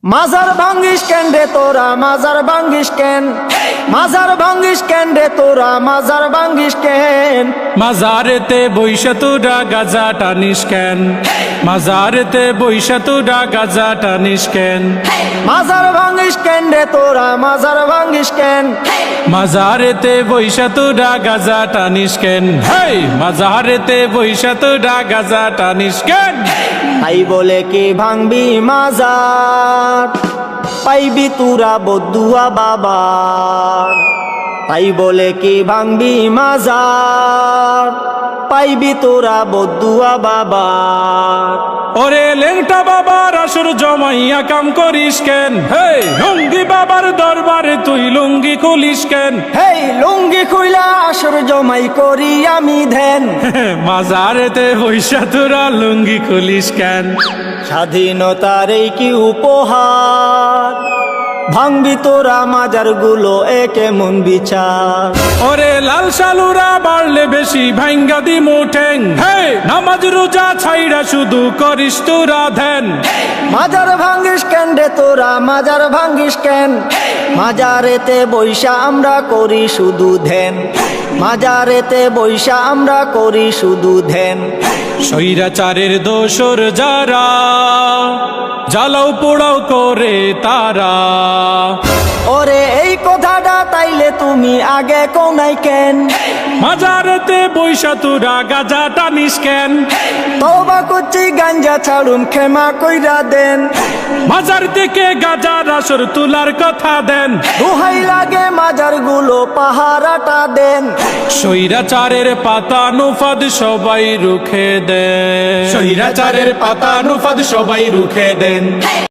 মাজার ভাঙ্গিস কেন রে তোরা মাজার ভাঙ্গিস কেন মাজার ভাঙ্গিস কেন রে তোরা মাজার ভাঙ্গিস কেন মাজারেতে বইসা তোরা গাজা টানিস কেন মাজারেতে বইসা তোরা গাজা টানিস কেন মাজার ভাঙ্গিস কেন রে তোরা মাজার ভাঙ্গিস কেন মাজারেতে বইসা তোরা গাজা টানিস কেন হেই মাজারেতে বইসা তোরা গাজা টানিস কেন তাই বলে কি ভাঙবি মাজার পাইবি তুরা বদুয়া বাবা তাই বলে কি ভাঙবি মাজার পাইবি তোরা বদুয়া বাবা ওরে লেংটা বাবার আসর জমাইয়া কাম করিস কেন হেই লুঙ্গি বাবার দরবারে তুই লুঙ্গি খুলিস কেন হেই লুঙ্গি খুইলা আসর জমাই করি আমি ধ্যান মাজারেতে বইসা তোরা লুঙ্গি খুলিস কেন স্বাধীনতার এই কি উপহার ভাঙবি তোরা মাজার গুলো একে মন বিচার ওরে লাল সালুরা বাড়লে বেশি ভাঙ্গা দি মুঠেং হে নামাজ রোজা ছাইরা শুধু করিস তোরা ধ্যান মাজার ভাঙ্গিস কেন রে তোরা মাজার ভাঙ্গিস কেন মাজারেতে বৈশা আমরা করি শুধু ধ্যান মাজারেতে বৈশা আমরা করি শুধু ধ্যান স্বৈরাচারের দোসর যারা জ্বালাও পোড়াও করে তারা ওরে এই কথাটা তাইলে তুমি আগে কোনাই কেন মাজারেতে বইসা তোরা গাজা টানিস কেন তওবা করছি গাঞ্জা ছাড়ুম ক্ষমা কইরা দেন মাজার থেকে গাজার আসর তোলার কথা দেন দোহাই লাগে মাজার গুলো পাহারাটা দেন স্বৈরাচারের পাতা নুফাদ সবাই রুখে দেন স্বৈরাচারের পাতা নুফাদ সবাই রুখে দেন